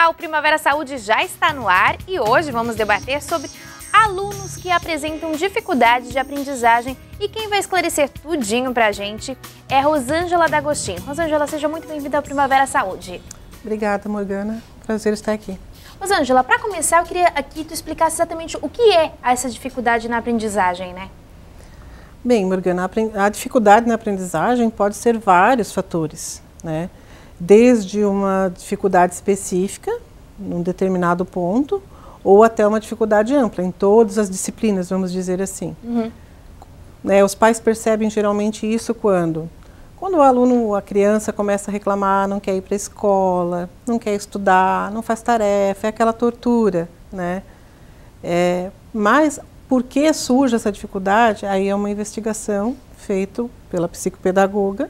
Olá, o Primavera Saúde já está no ar e hoje vamos debater sobre alunos que apresentam dificuldades de aprendizagem e quem vai esclarecer tudinho pra gente é Rosângela D'Agostinho. Rosângela, seja muito bem-vinda ao Primavera Saúde. Obrigada, Morgana. Prazer estar aqui. Rosângela, para começar, eu queria que tu explicasse exatamente o que é essa dificuldade na aprendizagem, né? Bem, Morgana, a dificuldade na aprendizagem pode ser vários fatores, né? Desde uma dificuldade específica, num determinado ponto, ou até uma dificuldade ampla, em todas as disciplinas, vamos dizer assim. Né, os pais percebem geralmente isso quando o aluno, a criança começa a reclamar, não quer ir para a escola, não quer estudar, não faz tarefa, é aquela tortura, né? Mas por que surge essa dificuldade? Aí é uma investigação feita pela psicopedagoga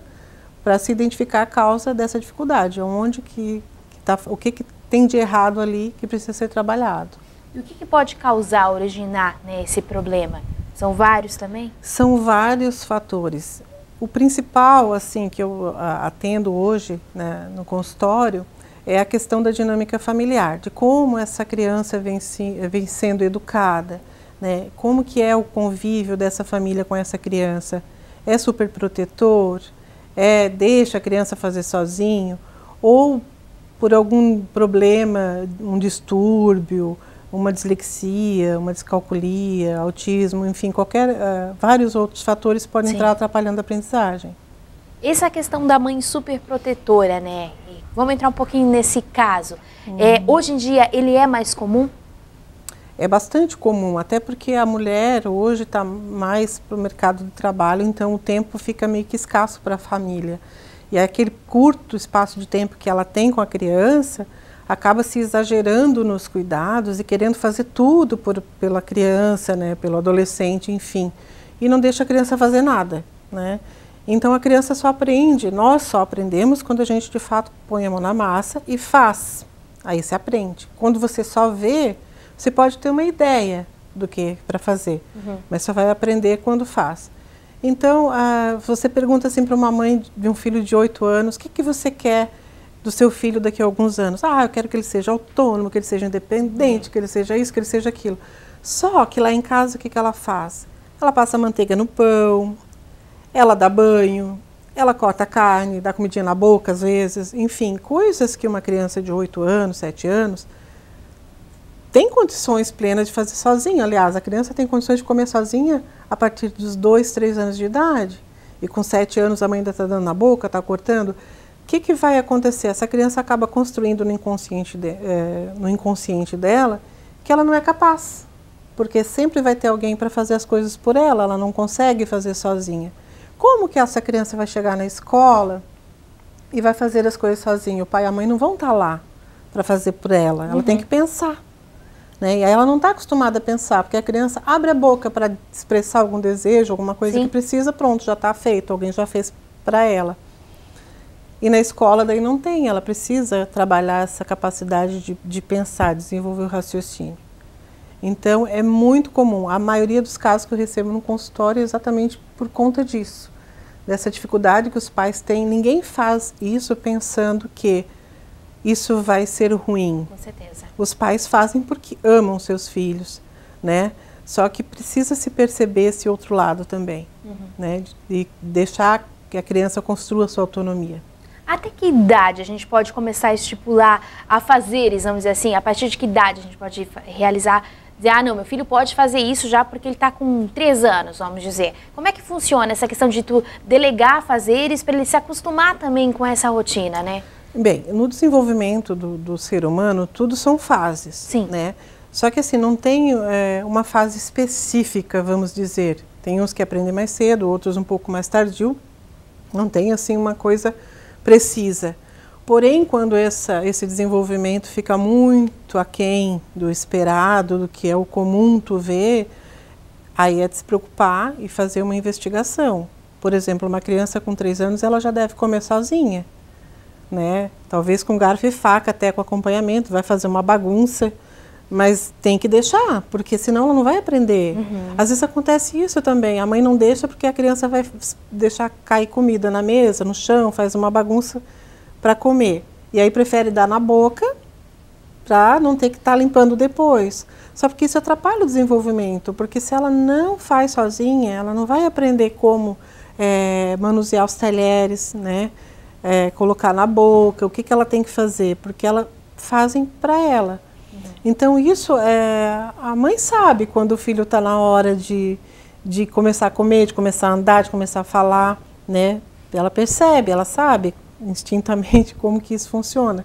para se identificar a causa dessa dificuldade, onde o que tem de errado ali que precisa ser trabalhado. E o que pode causar, originar, né, esse problema? São vários também? São vários fatores. O principal, assim, que eu atendo hoje, né, no consultório, é a questão da dinâmica familiar, de como essa criança vem sendo educada, né, como que é o convívio dessa família com essa criança. É super protetor? Deixa a criança fazer sozinho? Ou por algum problema, um distúrbio, uma dislexia, uma descalculia, autismo, enfim, vários outros fatores podem entrar atrapalhando a aprendizagem. Essa questão da mãe super protetora, né? Vamos entrar um pouquinho nesse caso. Hoje em dia, ele é mais comum? É bastante comum, até porque a mulher hoje está mais para o mercado de trabalho, então o tempo fica meio que escasso para a família. E aquele curto espaço de tempo que ela tem com a criança, acaba se exagerando nos cuidados e querendo fazer tudo pela criança, né, pelo adolescente, enfim. E não deixa a criança fazer nada, né? Então a criança só aprende, nós só aprendemos quando a gente de fato põe a mão na massa e faz. Aí se aprende. Quando você só vê, você pode ter uma ideia do que para fazer, mas só vai aprender quando faz. Então, você pergunta assim para uma mãe de um filho de 8 anos, o que você quer do seu filho daqui a alguns anos? Eu quero que ele seja autônomo, que ele seja independente, que ele seja isso, que ele seja aquilo. Só que lá em casa, o que ela faz? Ela passa manteiga no pão, ela dá banho, ela corta a carne, dá comidinha na boca às vezes, enfim, coisas que uma criança de 8 anos, 7 anos, tem condições plenas de fazer sozinha. Aliás, a criança tem condições de comer sozinha a partir dos 2, 3 anos de idade. E com 7 anos a mãe ainda está dando na boca, está cortando. O que vai acontecer? Essa criança acaba construindo no inconsciente dela que ela não é capaz. Porque sempre vai ter alguém para fazer as coisas por ela, ela não consegue fazer sozinha. Como que essa criança vai chegar na escola e vai fazer as coisas sozinha? O pai e a mãe não vão estar lá para fazer por ela, ela tem que pensar. Né? E aí ela não está acostumada a pensar, porque a criança abre a boca para expressar algum desejo, alguma coisa que precisa, pronto, já está feito, alguém já fez para ela. E na escola daí não tem, ela precisa trabalhar essa capacidade de pensar, desenvolver o raciocínio. Então é muito comum, a maioria dos casos que eu recebo no consultório é exatamente por conta disso, dessa dificuldade que os pais têm. Ninguém faz isso pensando que isso vai ser ruim. Com certeza. Os pais fazem porque amam seus filhos, né? Só que precisa se perceber esse outro lado também, né? De deixar que a criança construa a sua autonomia. Até que idade a gente pode começar a estipular afazeres, vamos dizer assim? A partir de que idade a gente pode realizar, dizer, não, meu filho pode fazer isso já porque ele está com 3 anos, vamos dizer. Como é que funciona essa questão de tu delegar afazeres para ele se acostumar também com essa rotina, né? Bem, no desenvolvimento do ser humano, tudo são fases, né? Só que assim, não tem uma fase específica, vamos dizer. Tem uns que aprendem mais cedo, outros um pouco mais tardio. Não tem assim uma coisa precisa. Porém, quando esse desenvolvimento fica muito aquém do esperado, do que é o comum tu ver, aí é de se preocupar e fazer uma investigação. Por exemplo, uma criança com 3 anos, ela já deve comer sozinha. Né? Talvez com garfo e faca, até com acompanhamento, vai fazer uma bagunça, mas tem que deixar, porque senão ela não vai aprender. Às vezes acontece isso também, a mãe não deixa porque a criança vai deixar cair comida na mesa, no chão, faz uma bagunça para comer. E aí prefere dar na boca para não ter que estar limpando depois. Só porque isso atrapalha o desenvolvimento, porque se ela não faz sozinha, ela não vai aprender como manusear os talheres, né? Colocar na boca, o que ela tem que fazer, porque elas fazem para ela. Então isso, a mãe sabe quando o filho está na hora de começar a comer, de começar a andar, de começar a falar, né? Ela percebe, ela sabe instintamente como que isso funciona.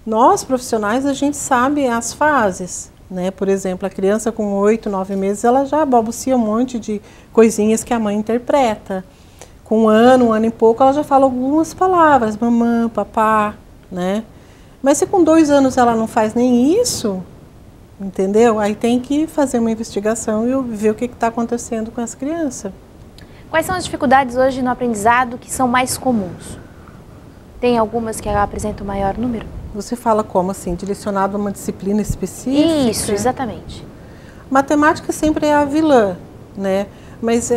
Nós, profissionais, a gente sabe as fases, né? Por exemplo, a criança com 8, 9 meses, ela já balbucia um monte de coisinhas que a mãe interpreta. Com um ano e pouco, ela já fala algumas palavras, mamã, papá, né? Mas se com 2 anos ela não faz nem isso, entendeu? Aí tem que fazer uma investigação e ver o que está acontecendo com essa criança. Quais são as dificuldades hoje no aprendizado que são mais comuns? Tem algumas que apresentam maior número? Você fala como assim? Direcionado a uma disciplina específica? Isso, exatamente. Matemática sempre é a vilã, né? Mas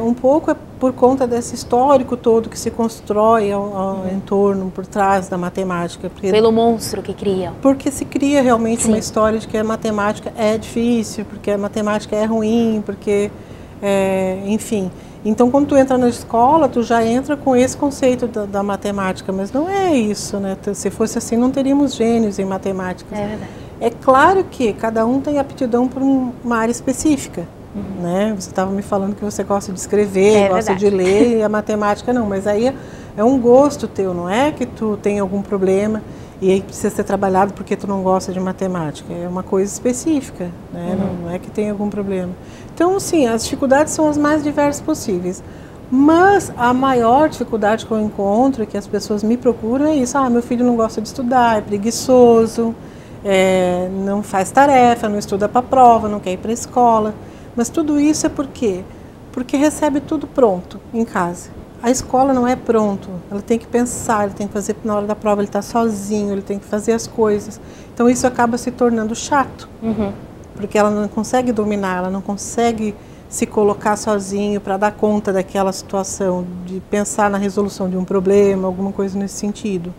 um pouco por conta desse histórico todo que se constrói ao entorno, por trás da matemática. Pelo monstro que criam. Porque se cria realmente Sim. uma história de que a matemática é difícil, porque a matemática é ruim, porque, enfim. Então, quando tu entra na escola, tu já entra com esse conceito da matemática, mas não é isso, né? Se fosse assim, não teríamos gênios em matemática. É verdade. É claro que cada um tem aptidão por uma área específica, né? Você estava me falando que você gosta de escrever, gosta de ler, e a matemática não, mas aí é um gosto teu, não é que tu tem algum problema e aí precisa ser trabalhado porque tu não gosta de matemática, é uma coisa específica, né? Não é que tem algum problema. Então, sim, as dificuldades são as mais diversas possíveis, mas a maior dificuldade que eu encontro, que as pessoas me procuram, é isso: meu filho não gosta de estudar, é preguiçoso, não faz tarefa, não estuda para a prova, não quer ir para a escola. Mas tudo isso é por quê? Porque recebe tudo pronto em casa. A escola não é pronto, ela tem que pensar, ele tem que fazer na hora da prova, ele está sozinho, ele tem que fazer as coisas. Então isso acaba se tornando chato, porque ela não consegue dominar, ela não consegue se colocar sozinho para dar conta daquela situação, de pensar na resolução de um problema, alguma coisa nesse sentido.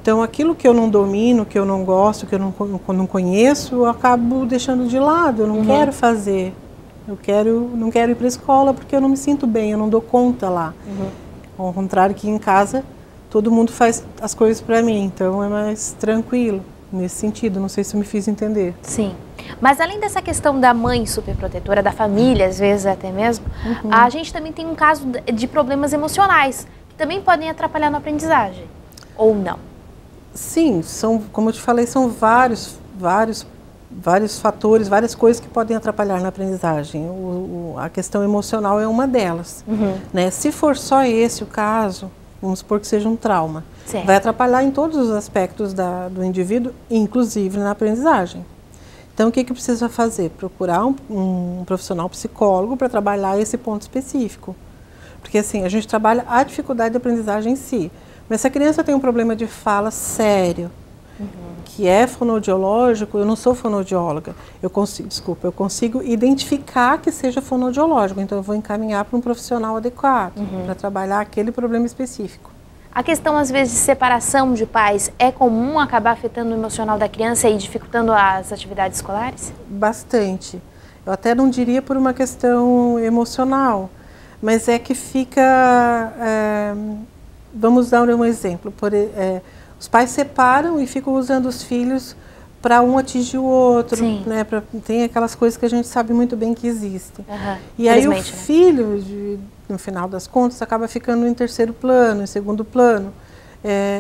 Então aquilo que eu não domino, que eu não gosto, que eu não conheço, eu acabo deixando de lado, eu não quero fazer. Não quero ir para a escola porque eu não me sinto bem, eu não dou conta lá. Ao contrário que em casa, todo mundo faz as coisas para mim, então é mais tranquilo nesse sentido, não sei se eu me fiz entender. Sim, mas além dessa questão da mãe superprotetora, da família, às vezes até mesmo, a gente também tem um caso de problemas emocionais, que também podem atrapalhar na aprendizagem, ou não? Sim, como eu te falei, são vários fatores, várias coisas que podem atrapalhar na aprendizagem. A questão emocional é uma delas. Né? Se for só esse o caso, vamos supor que seja um trauma, vai atrapalhar em todos os aspectos do indivíduo, inclusive na aprendizagem. Então, o que precisa fazer? Procurar um profissional psicólogo para trabalhar esse ponto específico. Porque assim, a gente trabalha a dificuldade de aprendizagem em si. Mas se a criança tem um problema de fala sério, que é fonoaudiológico, eu não sou fonoaudióloga, eu consigo identificar que seja fonoaudiológico, então eu vou encaminhar para um profissional adequado, para trabalhar aquele problema específico. A questão, às vezes, de separação de pais, é comum acabar afetando o emocional da criança e dificultando as atividades escolares? Bastante. Eu até não diria por uma questão emocional, mas é que fica... vamos dar um exemplo. Os pais separam e ficam usando os filhos para um atingir o outro, né? Tem aquelas coisas que a gente sabe muito bem que existem. E aí o filho, no final das contas, acaba ficando em terceiro plano, em segundo plano.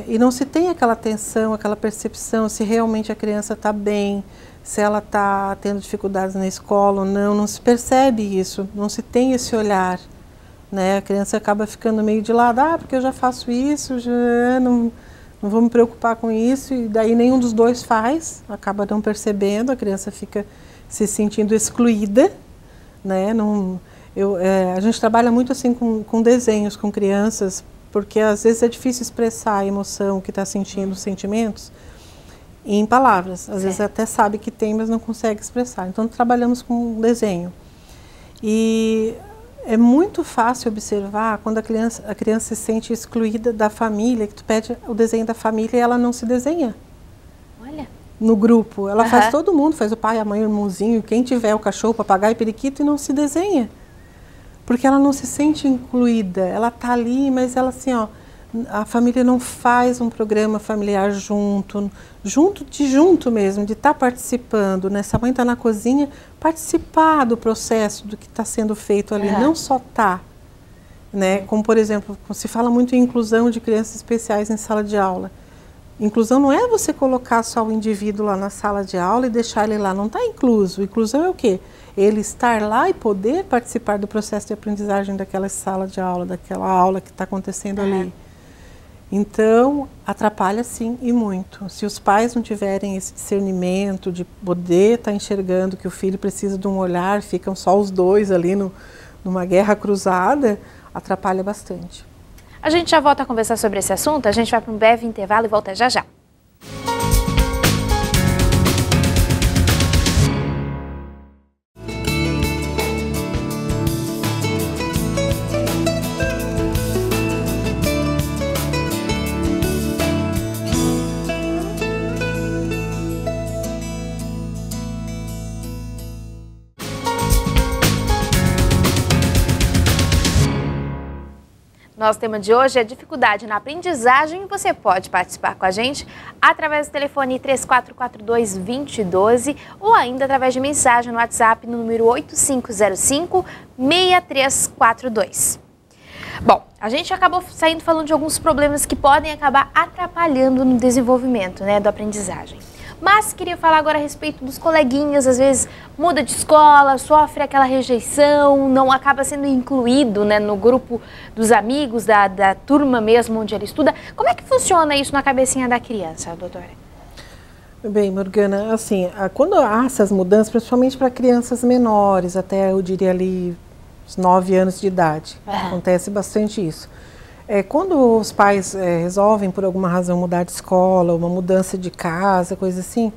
E não se tem aquela atenção, aquela percepção se realmente a criança está bem, se ela está tendo dificuldades na escola ou não. Não se percebe isso, não se tem esse olhar. Né? A criança acaba ficando meio de lado, porque eu já faço isso, já não vou me preocupar com isso, e daí nenhum dos dois faz, acaba não percebendo, a criança fica se sentindo excluída, né? A gente trabalha muito assim com desenhos, com crianças, porque às vezes é difícil expressar a emoção que está sentindo, os sentimentos, em palavras. Às vezes até sabe que tem, mas não consegue expressar. Então trabalhamos com desenho. E é muito fácil observar quando a criança se sente excluída da família, que tu pede o desenho da família e ela não se desenha. Olha. no grupo. Ela faz todo mundo, faz o pai, a mãe, o irmãozinho, quem tiver, o cachorro, o papagaio e periquito, e não se desenha. Porque ela não se sente incluída. Ela tá ali, mas ela assim, ó, a família não faz um programa familiar junto mesmo, de estar participando, né? Se a mãe está na cozinha, participar do processo, do que está sendo feito ali, não só tá, né? Como, por exemplo, se fala muito em inclusão de crianças especiais em sala de aula. Inclusão não é você colocar só o indivíduo lá na sala de aula e deixar ele lá, não está incluso. Inclusão é o quê? Ele estar lá e poder participar do processo de aprendizagem daquela sala de aula, daquela aula que está acontecendo ali. Então, atrapalha sim, e muito. Se os pais não tiverem esse discernimento de poder estar enxergando que o filho precisa de um olhar, ficam só os dois ali numa guerra cruzada, atrapalha bastante. A gente já volta a conversar sobre esse assunto, a gente vai para um breve intervalo e volta já já. Nosso tema de hoje é dificuldade na aprendizagem e você pode participar com a gente através do telefone 3442-2012 ou ainda através de mensagem no WhatsApp no número 8505-6342. Bom, a gente acabou saindo falando de alguns problemas que podem acabar atrapalhando no desenvolvimento, né, da aprendizagem. Mas queria falar agora a respeito dos coleguinhas, às vezes muda de escola, sofre aquela rejeição, não acaba sendo incluído, né, no grupo dos amigos, da turma mesmo onde ele estuda. Como é que funciona isso na cabecinha da criança, doutora? Bem, Morgana, assim, quando há essas mudanças, principalmente para crianças menores, até eu diria ali os 9 anos de idade, acontece bastante isso. Quando os pais resolvem, por alguma razão, mudar de escola, uma mudança de casa, coisa assim,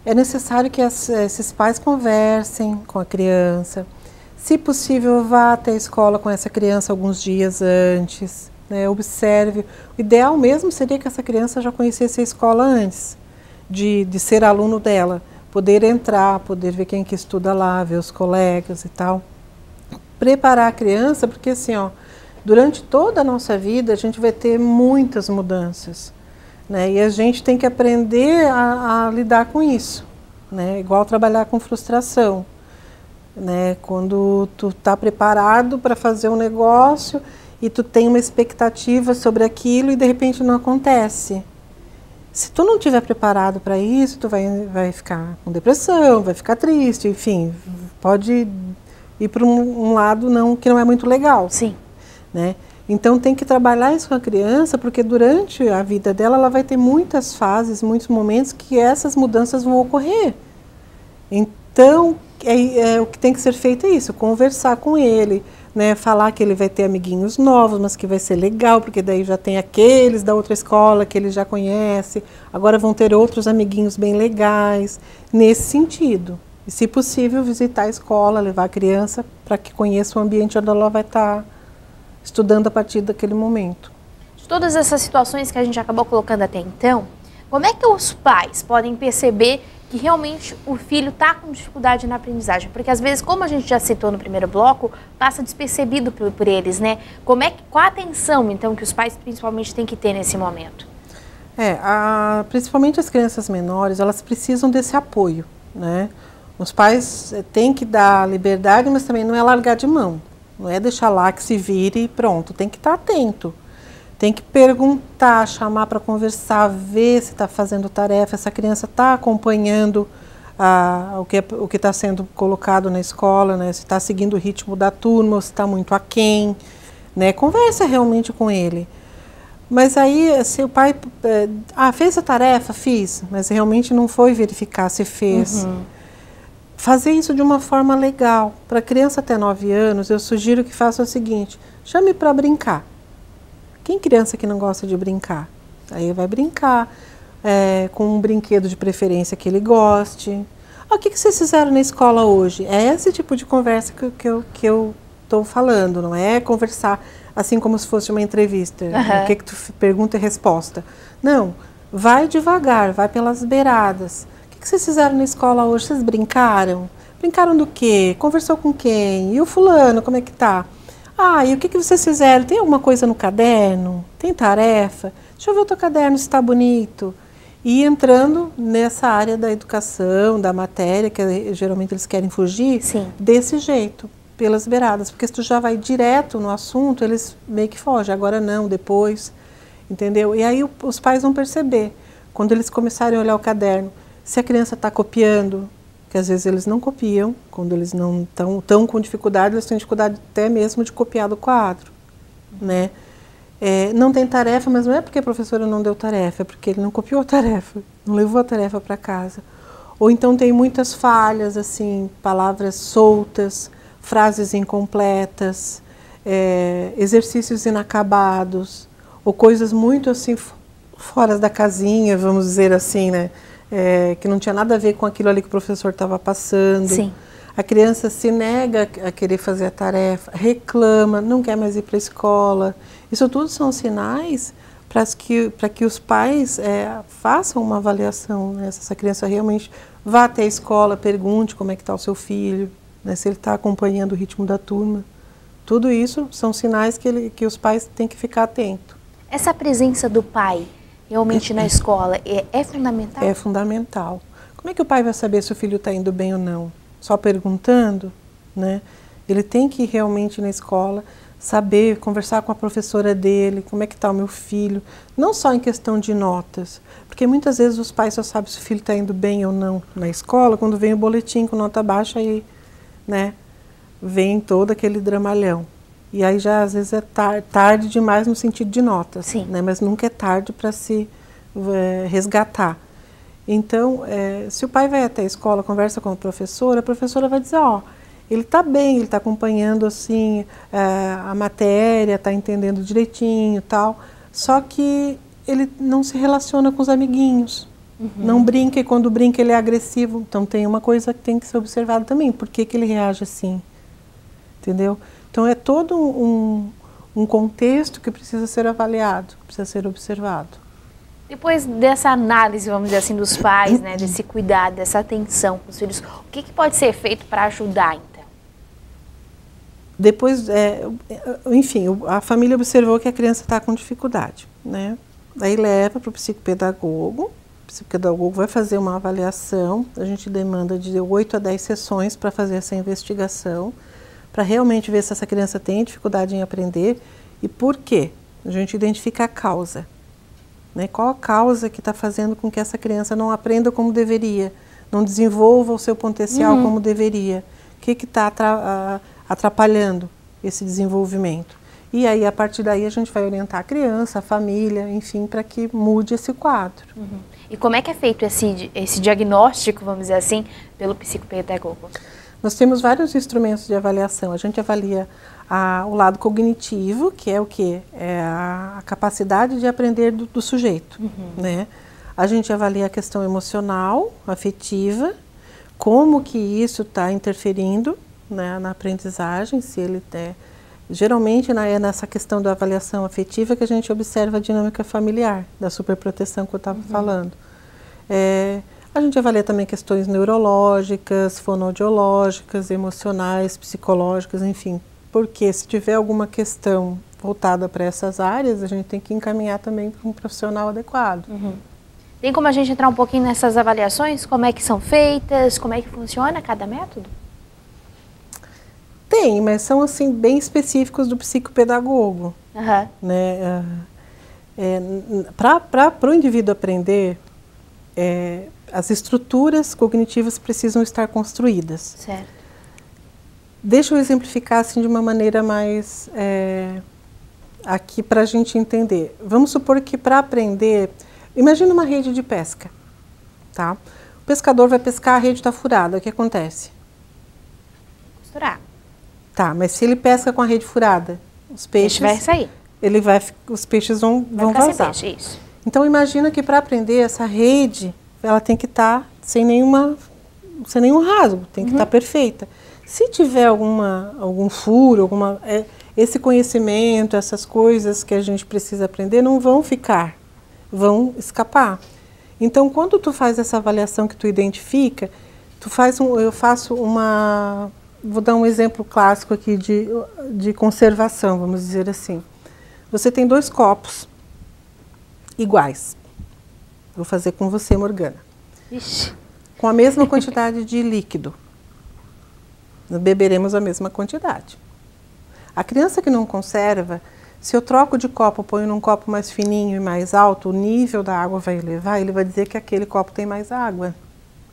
é necessário que esses pais conversem com a criança. Se possível, vá até a escola com essa criança alguns dias antes, né, observe. O ideal mesmo seria que essa criança já conhecesse a escola antes de ser aluno dela, poder entrar, poder ver quem que estuda lá, ver os colegas e tal. Preparar a criança, porque assim, ó, durante toda a nossa vida, a gente vai ter muitas mudanças, né? E a gente tem que aprender a lidar com isso, né? Igual trabalhar com frustração, né? Quando tu está preparado para fazer um negócio e tu tem uma expectativa sobre aquilo e de repente não acontece. Se tu não estiver preparado para isso, tu vai ficar com depressão, vai ficar triste, enfim, pode ir para um lado que não é muito legal. Sim. Né? Então tem que trabalhar isso com a criança, porque durante a vida dela ela vai ter muitas fases, muitos momentos que essas mudanças vão ocorrer. Então o que tem que ser feito é isso, conversar com ele, né? Falar que ele vai ter amiguinhos novos, mas que vai ser legal, porque daí já tem aqueles da outra escola que ele já conhece, agora vão ter outros amiguinhos bem legais, nesse sentido. E se possível visitar a escola, levar a criança para que conheça o ambiente onde ela vai estar estudando a partir daquele momento. De todas essas situações que a gente acabou colocando até então, como é que os pais podem perceber que realmente o filho está com dificuldade na aprendizagem? Porque às vezes, como a gente já citou no primeiro bloco, passa despercebido por eles, né? Qual a atenção, então, que os pais principalmente têm que ter nesse momento? Principalmente as crianças menores, elas precisam desse apoio, né? Os pais têm que dar liberdade, mas também não é largar de mão. Não é deixar lá que se vire e pronto, tem que estar atento. Tem que perguntar, chamar para conversar, ver se está fazendo tarefa, se a criança está acompanhando o que está sendo colocado na escola, né? Se está seguindo o ritmo da turma, ou se está muito aquém, né? Conversa realmente com ele. Mas aí, se o pai fez a tarefa, fiz, mas realmente não foi verificar se fez. Fazer isso de uma forma legal. Para criança até 9 anos, eu sugiro que faça o seguinte, chame para brincar. Quem criança que não gosta de brincar? Aí vai brincar com um brinquedo de preferência que ele goste. O que vocês fizeram na escola hoje? É esse tipo de conversa que eu estou falando, não é conversar assim como se fosse uma entrevista. O que tu pergunta e resposta. Não, vai devagar, vai pelas beiradas. O que vocês fizeram na escola hoje? Vocês brincaram? Brincaram do quê? Conversou com quem? E o fulano, como é que tá? Ah, e o que vocês fizeram? Tem alguma coisa no caderno? Tem tarefa? Deixa eu ver o teu caderno se está bonito. E entrando nessa área da educação, da matéria, que geralmente eles querem fugir, Sim. desse jeito, pelas beiradas. Porque se tu já vai direto no assunto, eles meio que fogem. Agora não, depois, entendeu? E aí os pais vão perceber, quando eles começarem a olhar o caderno, se a criança está copiando, que às vezes eles não copiam, quando eles não estão com dificuldade, eles têm dificuldade até mesmo de copiar do quadro, né? Não tem tarefa, mas não é porque a professora não deu tarefa, é porque ele não copiou a tarefa, não levou a tarefa para casa. Ou então tem muitas falhas, assim, palavras soltas, frases incompletas, exercícios inacabados, ou coisas muito assim fora da casinha, vamos dizer assim, né? Que não tinha nada a ver com aquilo ali que o professor estava passando. Sim. A criança se nega a querer fazer a tarefa, reclama, não quer mais ir para a escola. Isso tudo são sinais para que os pais façam uma avaliação, né? Se essa criança realmente vá até a escola, pergunte como é que está o seu filho, né? Se ele está acompanhando o ritmo da turma. Tudo isso são sinais que os pais têm que ficar atentos. Essa presença do pai realmente na escola é fundamental? É fundamental. Como é que o pai vai saber se o filho está indo bem ou não? Só perguntando, né? Ele tem que ir realmente na escola, saber, conversar com a professora dele, como é que está o meu filho, não só em questão de notas, porque muitas vezes os pais só sabem se o filho está indo bem ou não na escola, quando vem o boletim com nota baixa e, né, vem todo aquele dramalhão. E aí já às vezes é tarde demais no sentido de notas, né? Mas nunca é tarde para se resgatar. Então, se o pai vai até a escola, conversa com a professora vai dizer, ó, ele está bem, ele está acompanhando assim a matéria, está entendendo direitinho e tal, só que ele não se relaciona com os amiguinhos, não brinca, e quando brinca ele é agressivo. Então tem uma coisa que tem que ser observada também, por que ele reage assim, entendeu? Então é todo um contexto que precisa ser avaliado, que precisa ser observado. Depois dessa análise, vamos dizer assim, dos pais, né, desse cuidado, dessa atenção com os filhos, o que pode ser feito para ajudar, então? Depois, enfim, a família observou que a criança está com dificuldade, né? Aí leva para o psicopedagogo vai fazer uma avaliação, a gente demanda de 8 a 10 sessões para fazer essa investigação, para realmente ver se essa criança tem dificuldade em aprender e por quê. A gente identifica a causa. Né? Qual a causa que está fazendo com que essa criança não aprenda como deveria, não desenvolva o seu potencial como deveria? O que está atrapalhando esse desenvolvimento? E aí, a partir daí, a gente vai orientar a criança, a família, enfim, para que mude esse quadro. E como é que é feito esse diagnóstico, vamos dizer assim, pelo psicopedagogo? Nós temos vários instrumentos de avaliação. A gente avalia o lado cognitivo, que é o quê? É a capacidade de aprender do sujeito, né? A gente avalia a questão emocional, afetiva, como que isso está interferindo, né, na aprendizagem, se ele geralmente é nessa questão da avaliação afetiva que a gente observa a dinâmica familiar, da superproteção que eu estava falando. A gente avalia também questões neurológicas, fonoaudiológicas, emocionais, psicológicas, enfim. Porque se tiver alguma questão voltada para essas áreas, a gente tem que encaminhar também para um profissional adequado. Tem como a gente entrar um pouquinho nessas avaliações? Como é que são feitas? Como é que funciona cada método? Tem, mas são assim bem específicos do psicopedagogo. Né? Para o indivíduo aprender, as estruturas cognitivas precisam estar construídas. Certo. Deixa eu exemplificar assim de uma maneira mais aqui para a gente entender. Vamos supor que para aprender, imagina uma rede de pesca, tá? O pescador vai pescar, a rede está furada, o que acontece? Costurar. Tá, mas se ele pesca com a rede furada, os peixes... vai sair. Os peixes vão vazar. Sem peixe, isso. Então imagina que para aprender essa rede, ela tem que estar sem nenhum rasgo, tem que estar perfeita. Se tiver algum furo, esse conhecimento, essas coisas que a gente precisa aprender não vão ficar, vão escapar. Então, quando tu faz essa avaliação que tu identifica, eu faço uma... Vou dar um exemplo clássico aqui de conservação, vamos dizer assim. Você tem 2 copos iguais. Vou fazer com você, Morgana. Ixi. Com a mesma quantidade de líquido. Nós beberemos a mesma quantidade. A criança que não conserva, se eu troco de copo, ponho num copo mais fininho e mais alto, o nível da água vai elevar, ele vai dizer que aquele copo tem mais água,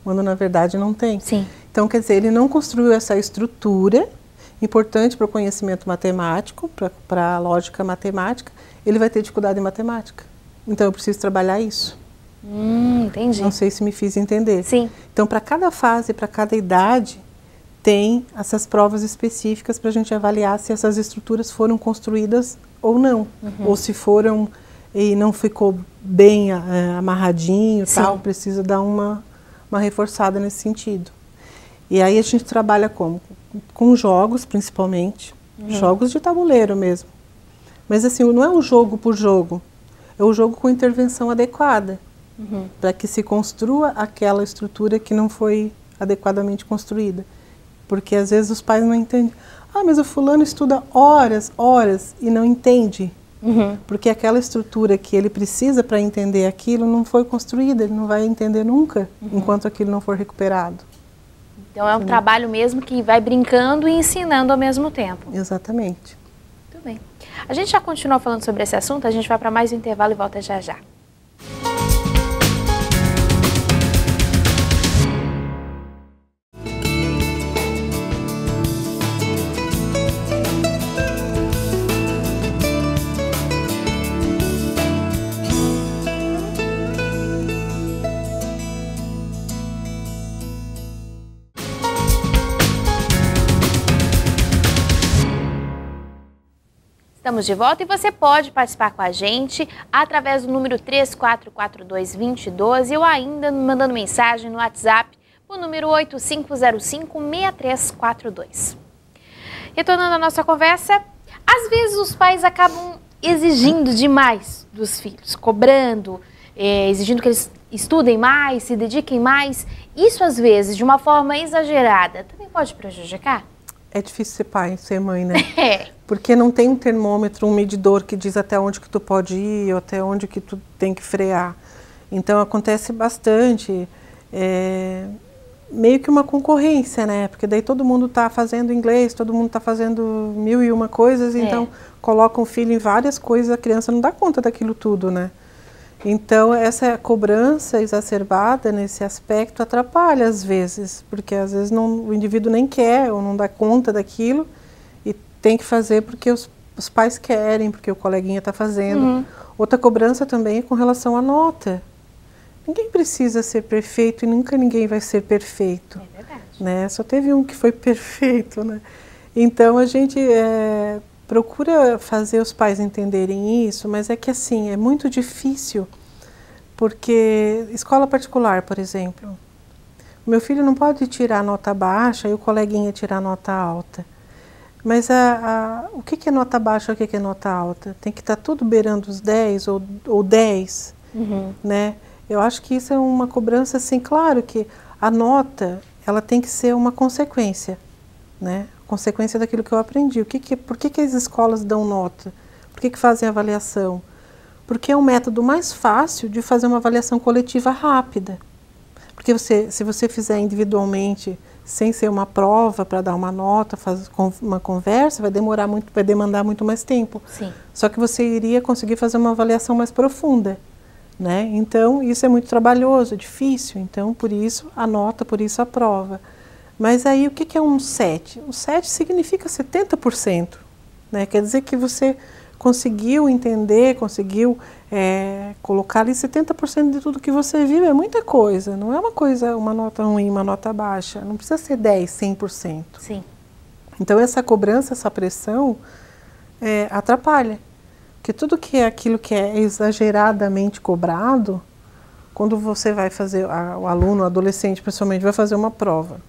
quando na verdade não tem. Sim. Então, quer dizer, ele não construiu essa estrutura importante para o conhecimento matemático, para a lógica matemática, ele vai ter dificuldade em matemática. Então, eu preciso trabalhar isso. Entendi. Não sei se me fiz entender. Sim. Então, para cada fase, para cada idade, tem essas provas específicas para a gente avaliar se essas estruturas foram construídas ou não. Ou se foram e não ficou bem amarradinho, tal, precisa dar uma reforçada nesse sentido. E aí a gente trabalha como? Com jogos, principalmente. Jogos de tabuleiro mesmo. Mas assim, não é um jogo por jogo. É um jogo com intervenção adequada. Para que se construa aquela estrutura que não foi adequadamente construída. Porque às vezes os pais não entendem. Ah, mas o fulano estuda horas e não entende. Porque aquela estrutura que ele precisa para entender aquilo não foi construída, ele não vai entender nunca, enquanto aquilo não for recuperado. Então é um trabalho mesmo que vai brincando e ensinando ao mesmo tempo. Exatamente. Muito bem. A gente já continua falando sobre esse assunto, a gente vai para mais um intervalo e volta já já. Estamos de volta e você pode participar com a gente através do número 3442-2012 ou ainda mandando mensagem no WhatsApp, o número 8505-6342. Retornando à nossa conversa, às vezes os pais acabam exigindo demais dos filhos, cobrando, exigindo que eles estudem mais, se dediquem mais. Isso às vezes, de uma forma exagerada, também pode prejudicar? É difícil ser pai, ser mãe, né? Porque não tem um termômetro, um medidor que diz até onde que tu pode ir ou até onde que tu tem que frear. Então acontece bastante, meio que uma concorrência, né? Porque daí todo mundo está fazendo inglês, todo mundo está fazendo 1001 coisas, então coloca o filho em várias coisas, a criança não dá conta daquilo tudo, né? Então essa cobrança exacerbada nesse aspecto atrapalha às vezes, porque às vezes o indivíduo nem quer ou não dá conta daquilo e tem que fazer porque os pais querem, porque o coleguinha está fazendo. Outra cobrança também é com relação à nota. Ninguém precisa ser perfeito e nunca ninguém vai ser perfeito. É verdade. Né? Só teve um que foi perfeito, né? Então a gente procura fazer os pais entenderem isso, mas é que assim, é muito difícil, porque escola particular, por exemplo, o meu filho não pode tirar nota baixa e o coleguinha tirar nota alta. Mas o que é nota baixa e o que é nota alta? Tem que estar tudo beirando os 10 ou 10, né? Eu acho que isso é uma cobrança, assim, claro que a nota, ela tem que ser uma consequência, né? Consequência daquilo que eu aprendi. Por que as escolas dão nota? Por que fazem avaliação? Porque é um método mais fácil de fazer uma avaliação coletiva rápida. Porque se você fizer individualmente, sem ser uma prova para dar uma nota, fazer uma conversa, vai demandar muito mais tempo. Sim. Só que você iria conseguir fazer uma avaliação mais profunda, né? Então, isso é muito trabalhoso, difícil. Então, por isso a nota, por isso a prova. Mas aí, o que é um 7? Um 7 significa 70%. Né? Quer dizer que você conseguiu entender, conseguiu colocar ali 70% de tudo que você viu. É muita coisa. Não é uma nota ruim, uma nota baixa. Não precisa ser 10, 100%. Sim. Então, essa cobrança, essa pressão atrapalha. Porque tudo que é aquilo que é exageradamente cobrado, quando você vai fazer, o aluno, o adolescente principalmente, vai fazer uma prova,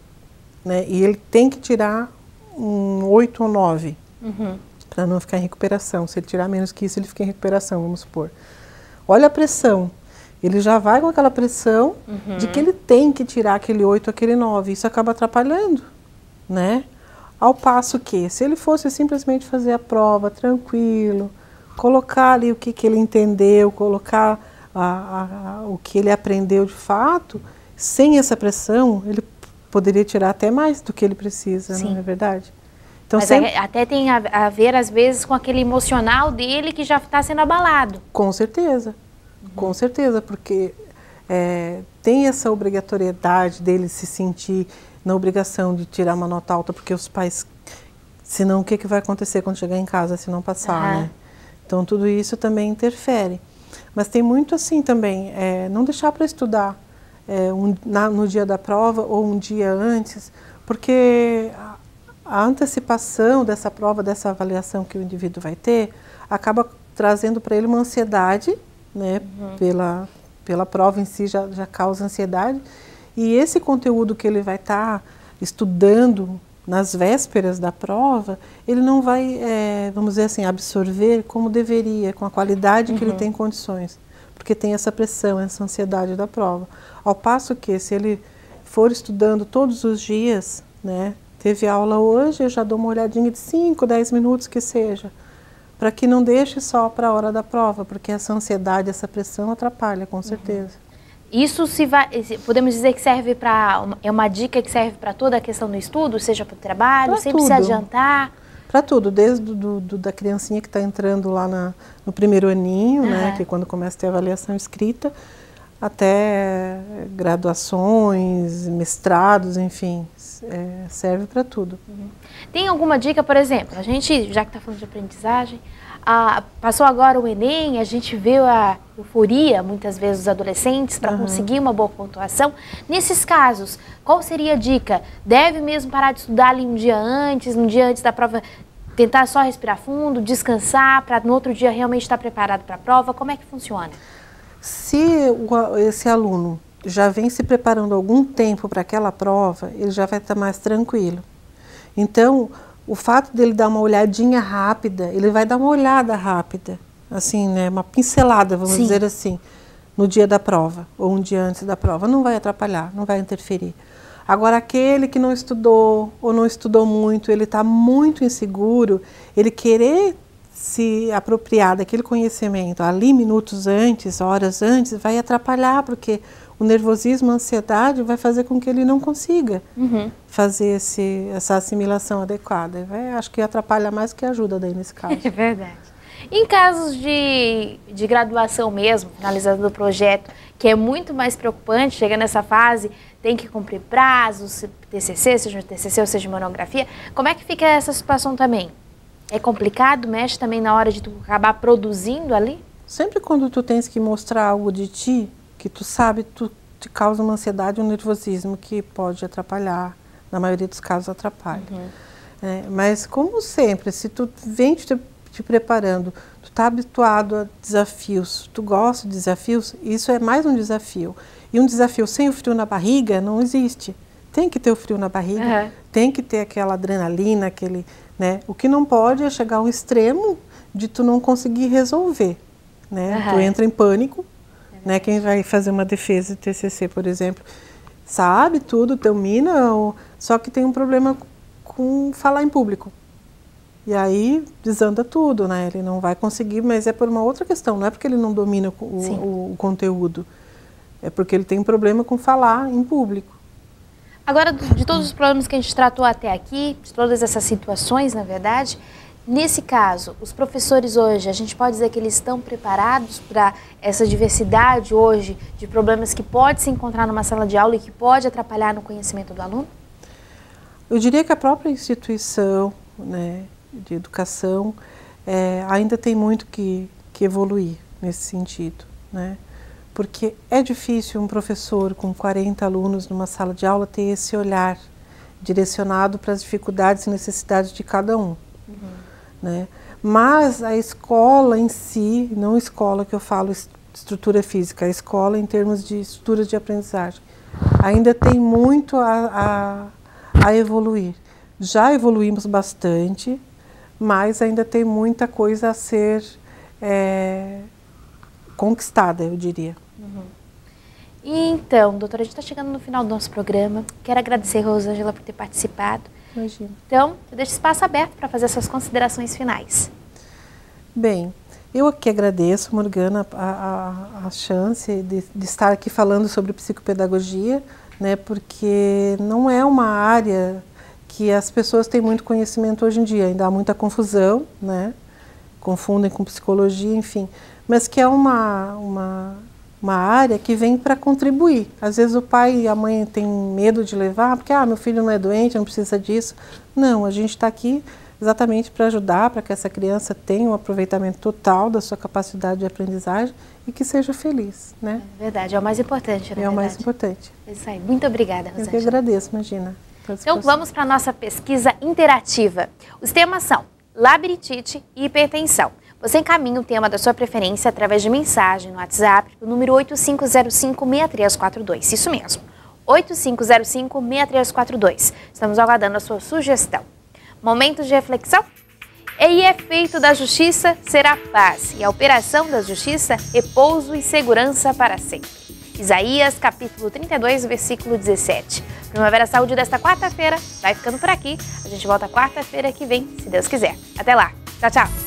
né? E ele tem que tirar um 8 ou 9, para não ficar em recuperação. Se ele tirar menos que isso, ele fica em recuperação, vamos supor. Olha a pressão Ele já vai com aquela pressão de que ele tem que tirar aquele 8, aquele 9. Isso acaba atrapalhando, né? Ao passo que, se ele fosse simplesmente fazer a prova tranquilo, colocar ali o que ele entendeu, colocar o que ele aprendeu de fato, sem essa pressão, ele poderia tirar até mais do que ele precisa, Sim. não é verdade? Então, mas até tem a ver, às vezes, com aquele emocional dele que já está sendo abalado. Com certeza. Com certeza, porque tem essa obrigatoriedade dele se sentir na obrigação de tirar uma nota alta, porque os pais, senão o que vai acontecer quando chegar em casa se não passar, né? Então tudo isso também interfere. Mas tem muito assim também, não deixar para estudar no dia da prova ou um dia antes, porque a antecipação dessa prova, dessa avaliação que o indivíduo vai ter, acaba trazendo para ele uma ansiedade, né, pela prova em si já causa ansiedade, e esse conteúdo que ele vai estar estudando nas vésperas da prova, ele não vai, vamos dizer assim, absorver como deveria, com a qualidade que ele tem condições, porque tem essa pressão, essa ansiedade da prova. Ao passo que, se ele for estudando todos os dias, né, teve aula hoje, eu já dou uma olhadinha de 5, 10 minutos que seja, para que não deixe só para a hora da prova, porque essa ansiedade, essa pressão atrapalha, com certeza. Isso podemos dizer que serve é uma dica que serve para toda a questão do estudo, seja para o trabalho, sempre se adiantar? Para tudo, desde da criancinha que está entrando lá no primeiro aninho, né, que é quando começa a ter avaliação escrita, até graduações, mestrados, enfim, serve para tudo. Tem alguma dica, por exemplo, a gente, já que está falando de aprendizagem, passou agora o Enem, a gente vê a euforia, muitas vezes, dos adolescentes para conseguir uma boa pontuação. Nesses casos, qual seria a dica? Deve mesmo parar de estudar ali um dia antes da prova, tentar só respirar fundo, descansar, para no outro dia realmente estar preparado para a prova? Como é que funciona? Se esse aluno já vem se preparando há algum tempo para aquela prova, ele já vai estar mais tranquilo. Então, o fato dele dar uma olhadinha rápida, ele vai dar uma olhada rápida, assim, né, uma pincelada, vamos dizer assim, no dia da prova, ou um dia antes da prova, não vai atrapalhar, não vai interferir. Agora, aquele que não estudou, ou não estudou muito, ele está muito inseguro, ele querer se apropriar daquele conhecimento ali minutos antes, horas antes, vai atrapalhar, porque o nervosismo, a ansiedade vai fazer com que ele não consiga fazer essa assimilação adequada. Acho que atrapalha mais que ajuda daí nesse caso. É verdade. Em casos de graduação mesmo, finalizando o projeto, que é muito mais preocupante, chega nessa fase, tem que cumprir prazos, TCC, seja um TCC ou seja monografia, como é que fica essa situação também? É complicado? Mexe também na hora de tu acabar produzindo ali? Sempre quando tu tens que mostrar algo de ti, que tu sabe, tu te causa uma ansiedade, um nervosismo que pode atrapalhar, na maioria dos casos atrapalha. Mas como sempre, se tu vem te preparando, tu está habituado a desafios, tu gosta de desafios, isso é mais um desafio. E um desafio sem o frio na barriga não existe. Tem que ter o frio na barriga, tem que ter aquela adrenalina, né? O que não pode é chegar ao extremo de tu não conseguir resolver, né? Tu entra em pânico, né? Quem vai fazer uma defesa de TCC, por exemplo, sabe tudo, domina, só que tem um problema com falar em público. E aí desanda tudo, né? Ele não vai conseguir, mas é por uma outra questão, não é porque ele não domina o conteúdo, é porque ele tem um problema com falar em público. Agora, de todos os problemas que a gente tratou até aqui, de todas essas situações, na verdade, nesse caso, os professores hoje, a gente pode dizer que eles estão preparados para essa diversidade hoje de problemas que pode se encontrar numa sala de aula e que pode atrapalhar no conhecimento do aluno? Eu diria que a própria instituição, né, de educação ainda tem muito que evoluir nesse sentido, né? Porque é difícil um professor com 40 alunos numa sala de aula ter esse olhar direcionado para as dificuldades e necessidades de cada um. Né? Mas a escola em si, não escola que eu falo estrutura física, a escola em termos de estrutura de aprendizagem, ainda tem muito a evoluir. Já evoluímos bastante, mas ainda tem muita coisa a ser conquistada, eu diria. Então, doutora, a gente está chegando no final do nosso programa. Quero agradecer a Rosângela por ter participado. Imagina. Então, eu deixo espaço aberto para fazer suas considerações finais. Bem, eu aqui agradeço, Morgana, a chance de estar aqui falando sobre psicopedagogia, né, porque não é uma área que as pessoas têm muito conhecimento hoje em dia, ainda há muita confusão, né, confundem com psicologia, enfim, mas que é uma área que vem para contribuir. Às vezes o pai e a mãe têm medo de levar, porque meu filho não é doente, não precisa disso. Não, a gente está aqui exatamente para ajudar, para que essa criança tenha um aproveitamento total da sua capacidade de aprendizagem e que seja feliz, né? É verdade, é o mais importante, É o mais importante. É isso aí. Muito obrigada, Rosângela. Eu que agradeço, imagina. Então vamos para a nossa pesquisa interativa. Os temas são labirintite e hipertensão. Você encaminha o tema da sua preferência através de mensagem no WhatsApp, no número 8505-6342. Isso mesmo, 8505-6342. Estamos aguardando a sua sugestão. Momentos de reflexão? E efeito da justiça será paz, e a operação da justiça, repouso e segurança para sempre. Isaías, capítulo 32, versículo 17. Primavera Saúde desta quarta-feira vai ficando por aqui. A gente volta quarta-feira que vem, se Deus quiser. Até lá. Tchau, tchau.